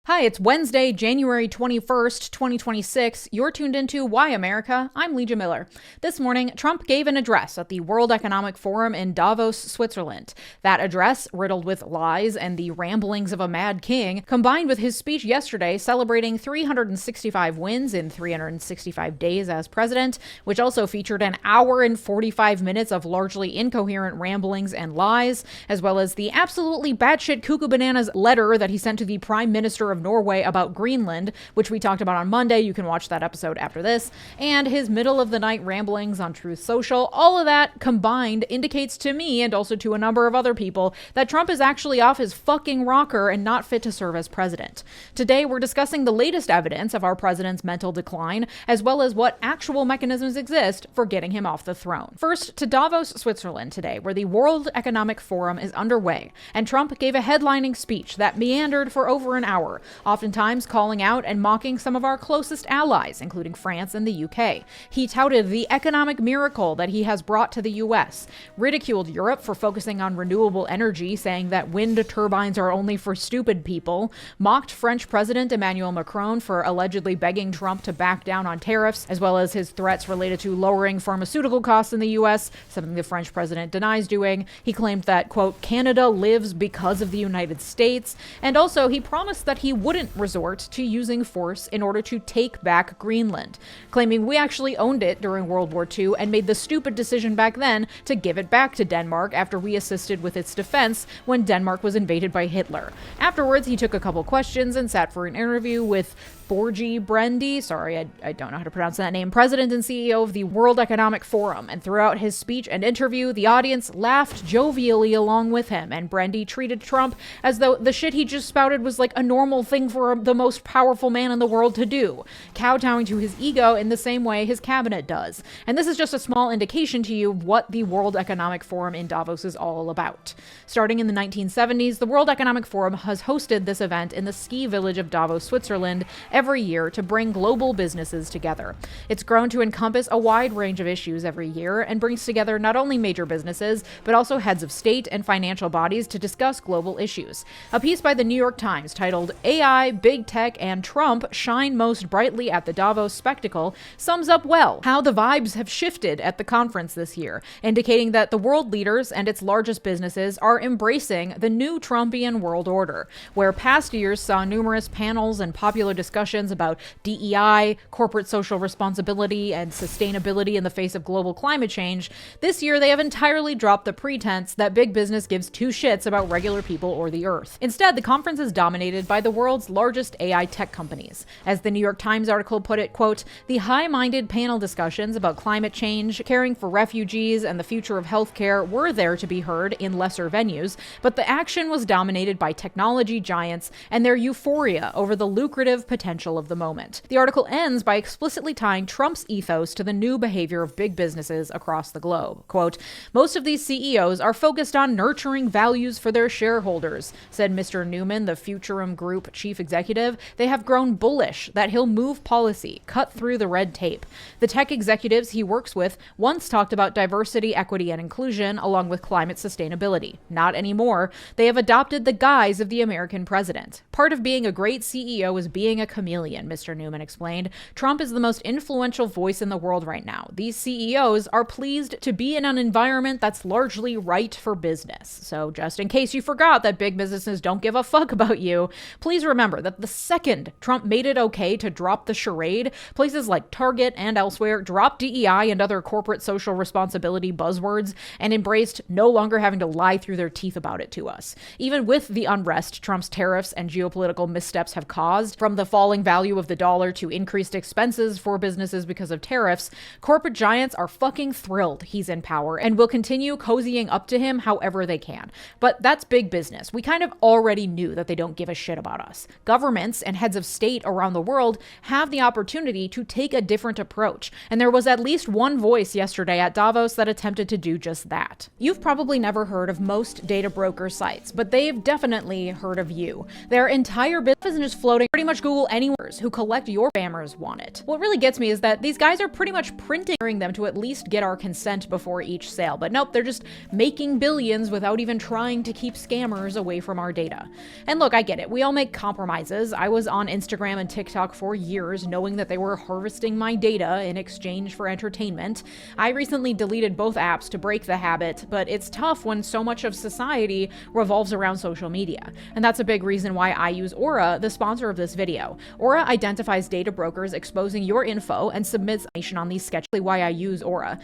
Hi, it's Wednesday, January 21st, 2026. You're tuned into Why America? I'm Leeja Miller. This morning, Trump gave an address at the World Economic Forum in Davos, Switzerland. That address, riddled with lies and the ramblings of a mad king, combined with his speech yesterday celebrating 365 wins in 365 days as president, which also featured an hour and 45 minutes of largely incoherent ramblings and lies, as well as the absolutely batshit cuckoo bananas letter that he sent to the Prime Minister of Norway about Greenland, which we talked about on Monday. You can watch that episode after this. And his middle of the night ramblings on Truth Social. All of that combined indicates to me, and also to a number of other people, that Trump is actually off his fucking rocker and not fit to serve as president. Today, we're discussing the latest evidence of our president's mental decline, as well as what actual mechanisms exist for getting him off the throne. First, to Davos, Switzerland today, where the World Economic Forum is underway, and Trump gave a headlining speech that meandered for over an hour, oftentimes calling out and mocking some of our closest allies, including France and the UK. He touted the economic miracle that he has brought to the US, ridiculed Europe for focusing on renewable energy, saying that wind turbines are only for stupid people, mocked French President Emmanuel Macron for allegedly begging Trump to back down on tariffs, as well as his threats related to lowering pharmaceutical costs in the US, something the French president denies doing. He claimed that, quote, Canada lives because of the United States, and also he promised that he wouldn't resort to using force in order to take back Greenland, claiming we actually owned it during World War II and made the stupid decision back then to give it back to Denmark after we assisted with its defense when Denmark was invaded by Hitler. Afterwards, he took a couple questions and sat for an interview with Borgi Brendi, I don't know how to pronounce that name, president and CEO of the World Economic Forum. And throughout his speech and interview, the audience laughed jovially along with him, and Brendi treated Trump as though the shit he just spouted was like a normal thing for the most powerful man in the world to do, kowtowing to his ego in the same way his cabinet does. And this is just a small indication to you of what the World Economic Forum in Davos is all about. Starting in the 1970s, the World Economic Forum has hosted this event in the ski village of Davos, Switzerland, every year to bring global businesses together. It's grown to encompass a wide range of issues every year and brings together not only major businesses, but also heads of state and financial bodies to discuss global issues. A piece by the New York Times titled AI, Big Tech, and Trump Shine Most Brightly at the Davos Spectacle sums up well how the vibes have shifted at the conference this year, indicating that the world leaders and its largest businesses are embracing the new Trumpian world order, where past years saw numerous panels and popular discussions about DEI, corporate social responsibility, and sustainability in the face of global climate change. This year, they have entirely dropped the pretense that big business gives two shits about regular people or the earth. Instead, the conference is dominated by the world's largest AI tech companies. As the New York Times article put it, quote, the high-minded panel discussions about climate change, caring for refugees, and the future of healthcare were there to be heard in lesser venues, but the action was dominated by technology giants and their euphoria over the lucrative potential of the moment. The article ends by explicitly tying Trump's ethos to the new behavior of big businesses across the globe. Quote, most of these CEOs are focused on nurturing values for their shareholders, said Mr. Newman, the Futurum Group chief executive. They have grown bullish that he'll move policy, cut through the red tape. The tech executives he works with once talked about diversity, equity, and inclusion, along with climate sustainability. Not anymore. They have adopted the guise of the American president. Part of being a great CEO is being a chameleon, Mr. Newman explained. Trump is the most influential voice in the world right now. These CEOs are pleased to be in an environment that's largely right for business. So just in case you forgot that big businesses don't give a fuck about you, please remember that the second Trump made it okay to drop the charade, places like Target and elsewhere dropped DEI and other corporate social responsibility buzzwords and embraced no longer having to lie through their teeth about it to us. Even with the unrest Trump's tariffs and geopolitical missteps have caused, from the falling value of the dollar to increased expenses for businesses because of tariffs, corporate giants are fucking thrilled he's in power and will continue cozying up to him however they can. But that's big business. We kind of already knew that they don't give a shit about us. Governments and heads of state around the world have the opportunity to take a different approach, and there was at least one voice yesterday at Davos that attempted to do just that. You've probably never heard of most data broker sites, but they've definitely heard of you. Their entire business isn't just floating. Pretty much Google any anyone who collect your spammers want it. What really gets me is that these guys are pretty much printing them to at least get our consent before each sale, but nope, they're just making billions without even trying to keep scammers away from our data. And look, I get it. We all make compromises. I was on Instagram and TikTok for years knowing that they were harvesting my data in exchange for entertainment. I recently deleted both apps to break the habit, but it's tough when so much of society revolves around social media. And that's a big reason why I use Aura, the sponsor of this video. Aura identifies data brokers exposing your info and submits information on these sketches. Why I use Aura.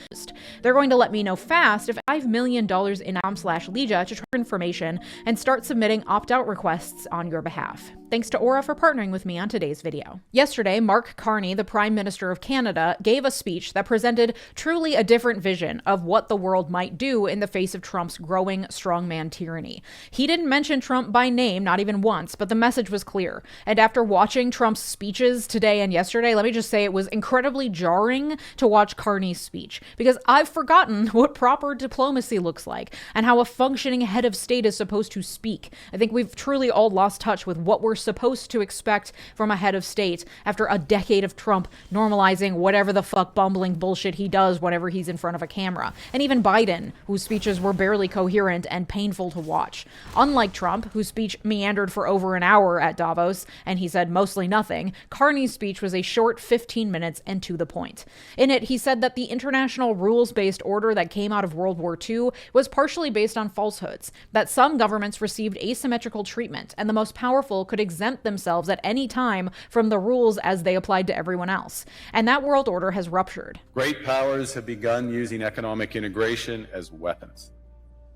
They're going to let me know fast if $5 million in /Leeja to track information and start submitting opt-out requests on your behalf. Thanks to Aura for partnering with me on today's video. Yesterday, Mark Carney, the Prime Minister of Canada, gave a speech that presented truly a different vision of what the world might do in the face of Trump's growing strongman tyranny. He didn't mention Trump by name, not even once, but the message was clear. And after watching Trump's speeches today and yesterday, let me just say it was incredibly jarring to watch Carney's speech, because I've forgotten what proper diplomacy looks like and how a functioning head of state is supposed to speak. I think we've truly all lost touch with what we're supposed to expect from a head of state after a decade of Trump normalizing whatever the fuck bumbling bullshit he does whenever he's in front of a camera. And even Biden, whose speeches were barely coherent and painful to watch. Unlike Trump, whose speech meandered for over an hour at Davos, and he said mostly nothing, Carney's speech was a short 15 minutes and to the point. In it, he said that the international rules-based order that came out of World War II was partially based on falsehoods, that some governments received asymmetrical treatment, and the most powerful could exempt themselves at any time from the rules as they applied to everyone else. And that world order has ruptured. Great powers have begun using economic integration as weapons.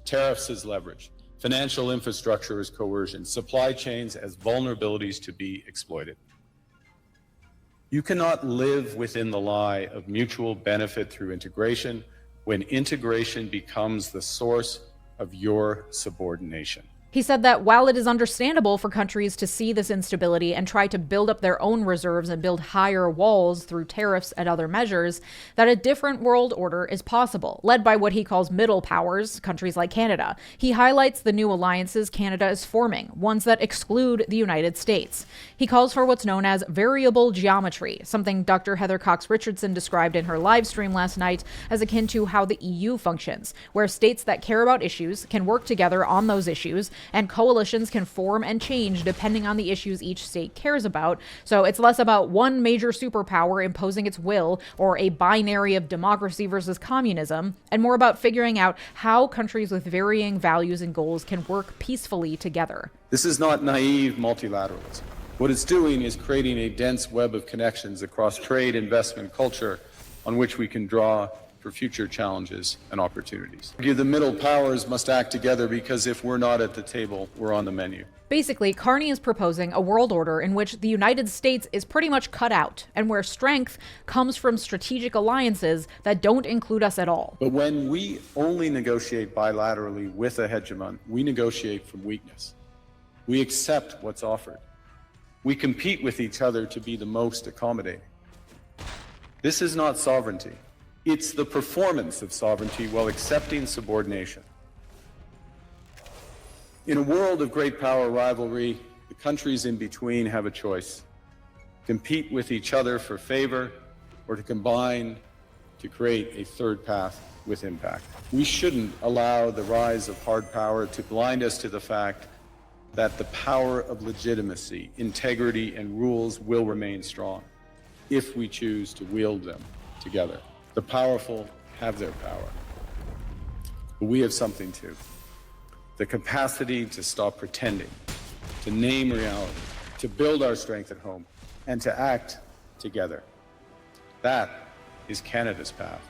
Tariffs as leverage, financial infrastructure as coercion, supply chains as vulnerabilities to be exploited. You cannot live within the lie of mutual benefit through integration when integration becomes the source of your subordination. He said that while it is understandable for countries to see this instability and try to build up their own reserves and build higher walls through tariffs and other measures, that a different world order is possible, led by what he calls middle powers, countries like Canada. He highlights the new alliances Canada is forming, ones that exclude the United States. He calls for what's known as variable geometry, something Dr. Heather Cox Richardson described in her live stream last night as akin to how the EU functions, where states that care about issues can work together on those issues, and coalitions can form and change depending on the issues each state cares about. So it's less about one major superpower imposing its will or a binary of democracy versus communism, and more about figuring out how countries with varying values and goals can work peacefully together. This is not naive multilateralism. What it's doing is creating a dense web of connections across trade, investment, culture, on which we can draw for future challenges and opportunities. The middle powers must act together because if we're not at the table, we're on the menu. Basically, Carney is proposing a world order in which the United States is pretty much cut out, and where strength comes from strategic alliances that don't include us at all. But when we only negotiate bilaterally with a hegemon, we negotiate from weakness. We accept what's offered. We compete with each other to be the most accommodating. This is not sovereignty. It's the performance of sovereignty while accepting subordination. In a world of great power rivalry, the countries in between have a choice: compete with each other for favor, or to combine to create a third path with impact. We shouldn't allow the rise of hard power to blind us to the fact that the power of legitimacy, integrity, and rules will remain strong if we choose to wield them together. The powerful have their power, but we have something too. The capacity to stop pretending, to name reality, to build our strength at home, and to act together. That is Canada's path.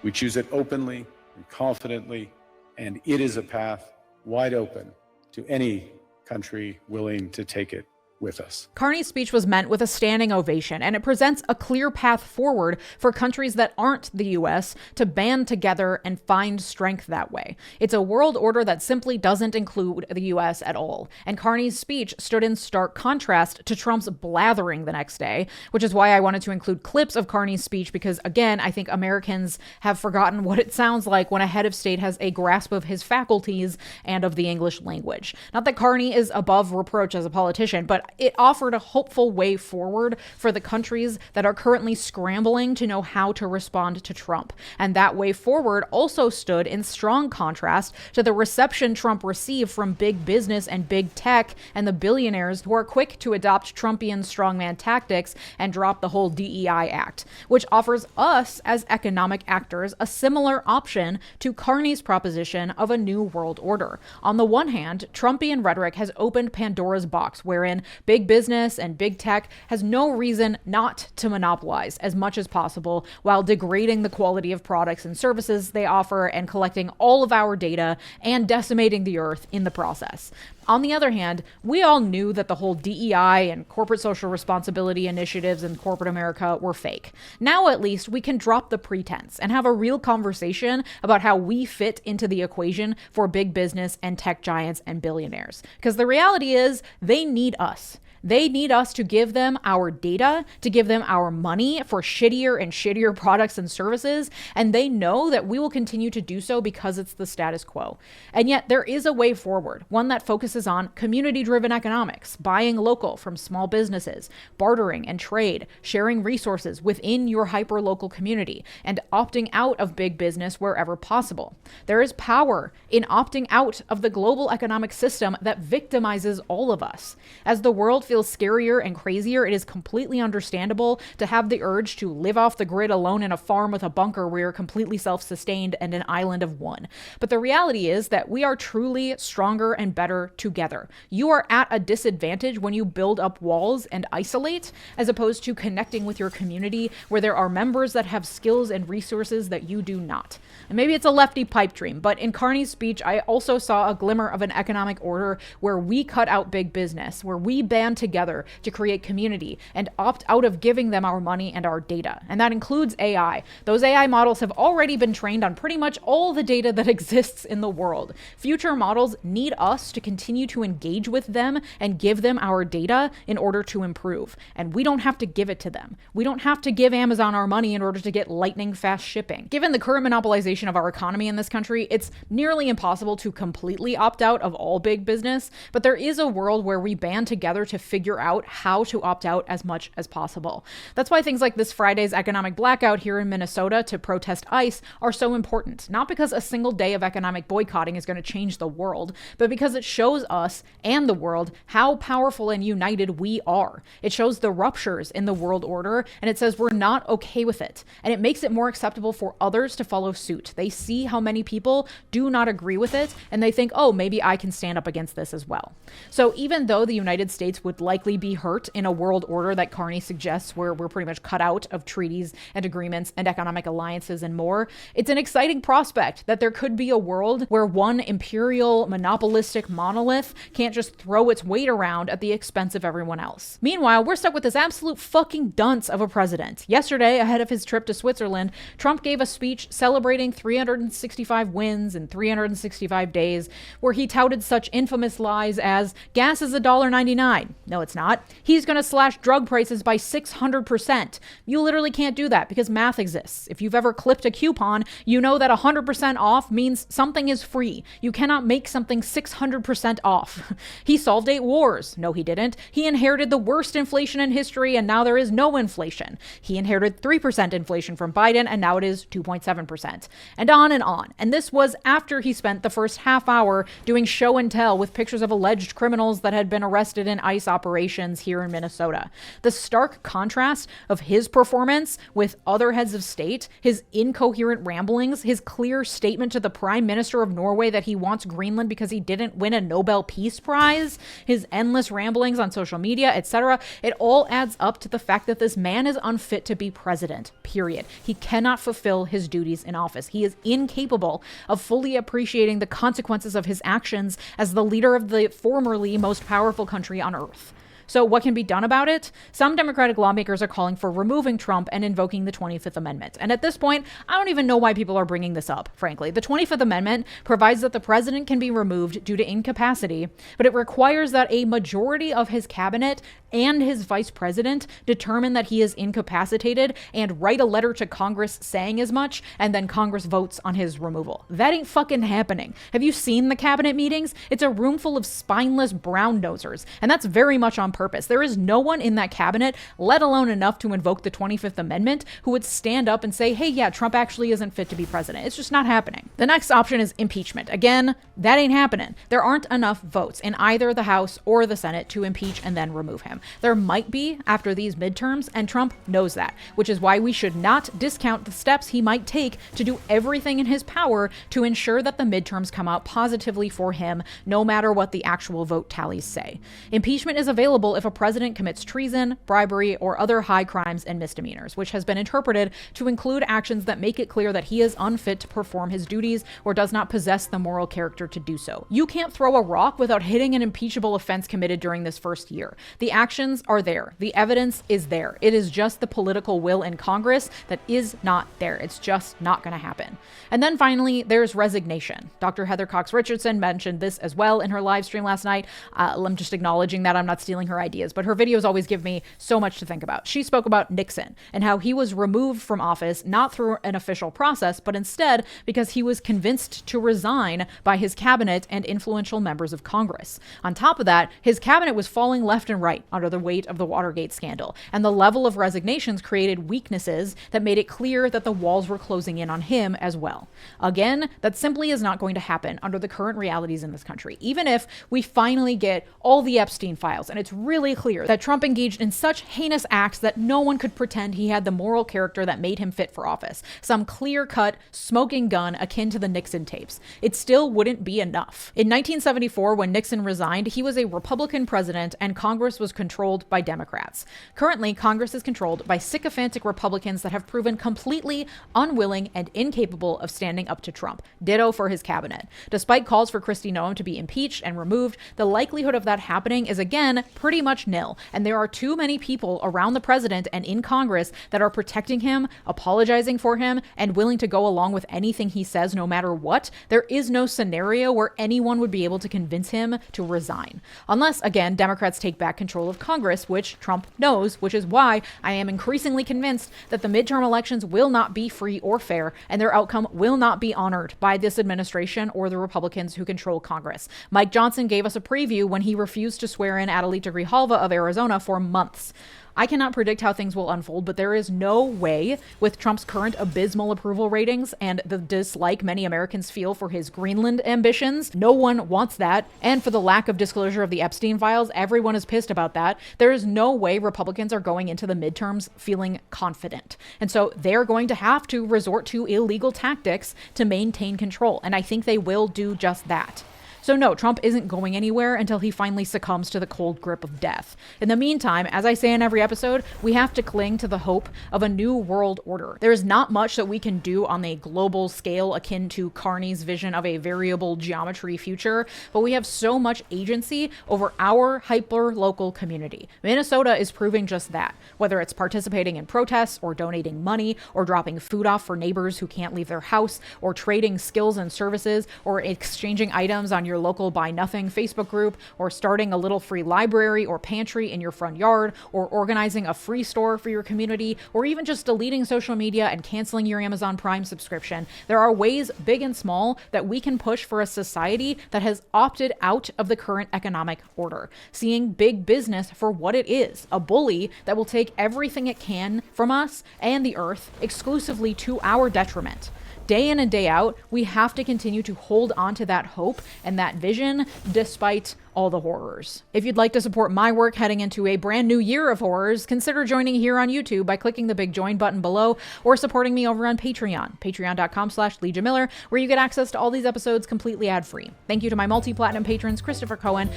We choose it openly and confidently, and it is a path wide open to any country willing to take it with us. Carney's speech was met with a standing ovation, and it presents a clear path forward for countries that aren't the US to band together and find strength that way. It's a world order that simply doesn't include the US at all. And Carney's speech stood in stark contrast to Trump's blathering the next day, which is why I wanted to include clips of Carney's speech because, again, I think Americans have forgotten what it sounds like when a head of state has a grasp of his faculties and of the English language. Not that Carney is above reproach as a politician, but but it offered a hopeful way forward for the countries that are currently scrambling to know how to respond to Trump. And that way forward also stood in strong contrast to the reception Trump received from big business and big tech and the billionaires who are quick to adopt Trumpian strongman tactics and drop the whole DEI Act, which offers us as economic actors a similar option to Carney's proposition of a new world order. On the one hand, Trumpian rhetoric has opened Pandora's box, wherein big business and big tech has no reason not to monopolize as much as possible while degrading the quality of products and services they offer and collecting all of our data and decimating the earth in the process. On the other hand, we all knew that the whole DEI and corporate social responsibility initiatives in corporate America were fake. Now, at least, we can drop the pretense and have a real conversation about how we fit into the equation for big business and tech giants and billionaires. Because the reality is, they need us. They need us to give them our data, to give them our money for shittier and shittier products and services, and they know that we will continue to do so because it's the status quo. And yet there is a way forward, one that focuses on community-driven economics, buying local from small businesses, bartering and trade, sharing resources within your hyper-local community, and opting out of big business wherever possible. There is power in opting out of the global economic system that victimizes all of us. As the world feels scarier and crazier, it is completely understandable to have the urge to live off the grid alone in a farm with a bunker where you're completely self-sustained and an island of one. But the reality is that we are truly stronger and better together. You are at a disadvantage when you build up walls and isolate, as opposed to connecting with your community where there are members that have skills and resources that you do not. And maybe it's a lefty pipe dream, but in Carney's speech, I also saw a glimmer of an economic order where we cut out big business, where we band together to create community and opt out of giving them our money and our data. And that includes AI. Those AI models have already been trained on pretty much all the data that exists in the world. Future models need us to continue to engage with them and give them our data in order to improve. And we don't have to give it to them. We don't have to give Amazon our money in order to get lightning fast shipping. Given the current monopolization of our economy in this country, it's nearly impossible to completely opt out of all big business, but there is a world where we band together to figure out how to opt out as much as possible. That's why things like this Friday's economic blackout here in Minnesota to protest ICE are so important. Not because a single day of economic boycotting is going to change the world, but because it shows us and the world how powerful and united we are. It shows the ruptures in the world order, and it says we're not okay with it. And it makes it more acceptable for others to follow suit. They see how many people do not agree with it, and they think, oh, maybe I can stand up against this as well. So even though the United States would likely be hurt in a world order that Carney suggests, where we're pretty much cut out of treaties and agreements and economic alliances and more, it's an exciting prospect that there could be a world where one imperial monopolistic monolith can't just throw its weight around at the expense of everyone else. Meanwhile, we're stuck with this absolute fucking dunce of a president. Yesterday, ahead of his trip to Switzerland, Trump gave a speech celebrating 365 wins in 365 days, where he touted such infamous lies as gas is $1.99. No, it's not. He's going to slash drug prices by 600%. You literally can't do that because math exists. If you've ever clipped a coupon, you know that 100% off means something is free. You cannot make something 600% off. He solved 8 wars. No, he didn't. He inherited the worst inflation in history, and now there is no inflation. He inherited 3% inflation from Biden, and now it is 2.7%. And on and on. And this was after he spent the first half hour doing show and tell with pictures of alleged criminals that had been arrested in ICE operations here in Minnesota. The stark contrast of his performance with other heads of state, his incoherent ramblings, his clear statement to the Prime Minister of Norway that he wants Greenland because he didn't win a Nobel Peace Prize, his endless ramblings on social media, etc. It all adds up to the fact that this man is unfit to be president, period. He cannot fulfill his duties in office. He is incapable of fully appreciating the consequences of his actions as the leader of the formerly most powerful country on earth. So what can be done about it? Some Democratic lawmakers are calling for removing Trump and invoking the 25th Amendment. And at this point, I don't even know why people are bringing this up, frankly. The 25th Amendment provides that the president can be removed due to incapacity, but it requires that a majority of his cabinet and his vice president determine that he is incapacitated and write a letter to Congress saying as much, and then Congress votes on his removal. That ain't fucking happening. Have you seen the cabinet meetings? It's a room full of spineless brown nosers, and that's very much on purpose. There is no one in that cabinet, let alone enough to invoke the 25th Amendment, who would stand up and say, hey, yeah, Trump actually isn't fit to be president. It's just not happening. The next option is impeachment. Again, that ain't happening. There aren't enough votes in either the House or the Senate to impeach and then remove him. There might be after these midterms, and Trump knows that, which is why we should not discount the steps he might take to do everything in his power to ensure that the midterms come out positively for him, no matter what the actual vote tallies say. Impeachment is available if a president commits treason, bribery, or other high crimes and misdemeanors, which has been interpreted to include actions that make it clear that he is unfit to perform his duties or does not possess the moral character to do so. You can't throw a rock without hitting an impeachable offense committed during this first year. The actions are there. The evidence is there. It is just the political will in Congress that is not there. It's just not going to happen. And then finally, there's resignation. Dr. Heather Cox Richardson mentioned this as well in her live stream last night. I'm just acknowledging that I'm not stealing her ideas, but her videos always give me so much to think about. She spoke about Nixon and how he was removed from office not through an official process, but instead because he was convinced to resign by his cabinet and influential members of Congress. On top of that, his cabinet was falling left and right under the weight of the Watergate scandal, and the level of resignations created weaknesses that made it clear that the walls were closing in on him as well. Again, that simply is not going to happen under the current realities in this country. Even if we finally get all the Epstein files and it's really clear that Trump engaged in such heinous acts that no one could pretend he had the moral character that made him fit for office, some clear-cut smoking gun akin to the Nixon tapes, it still wouldn't be enough. In 1974, when Nixon resigned, he was a Republican president and Congress was controlled by Democrats. Currently, Congress is controlled by sycophantic Republicans that have proven completely unwilling and incapable of standing up to Trump. Ditto for his cabinet. Despite calls for Kristi Noem to be impeached and removed, the likelihood of that happening is again pretty much nil, and there are too many people around the president and in Congress that are protecting him, apologizing for him, and willing to go along with anything he says no matter what. There is no scenario where anyone would be able to convince him to resign. Unless, again, Democrats take back control of Congress, which Trump knows, which is why I am increasingly convinced that the midterm elections will not be free or fair, and their outcome will not be honored by this administration or the Republicans who control Congress. Mike Johnson gave us a preview when he refused to swear in Adelita Grijalva of Arizona for months. I cannot predict how things will unfold, but there is no way, with Trump's current abysmal approval ratings and the dislike many Americans feel for his Greenland ambitions, no one wants that, and for the lack of disclosure of the Epstein files, everyone is pissed about that. There is no way Republicans are going into the midterms feeling confident. And so they're going to have to resort to illegal tactics to maintain control, and I think they will do just that. So no, Trump isn't going anywhere until he finally succumbs to the cold grip of death. In the meantime, as I say in every episode, we have to cling to the hope of a new world order. There is not much that we can do on a global scale akin to Carney's vision of a variable geometry future, but we have so much agency over our hyper-local community. Minnesota is proving just that, whether it's participating in protests or donating money or dropping food off for neighbors who can't leave their house or trading skills and services or exchanging items on your local Buy Nothing Facebook group, or starting a little free library or pantry in your front yard, or organizing a free store for your community, or even just deleting social media and canceling your Amazon Prime subscription. There are ways, big and small, that we can push for a society that has opted out of the current economic order, seeing big business for what it is, a bully that will take everything it can from us and the earth exclusively to our detriment. Day in and day out, we have to continue to hold on to that hope and that vision despite all the horrors. If you'd like to support my work heading into a brand new year of horrors, consider joining here on YouTube by clicking the big join button below or supporting me over on Patreon, patreon.com/Leeja Miller, where you get access to all these episodes completely ad-free. Thank you to my multi-platinum patrons, Christopher Cohen,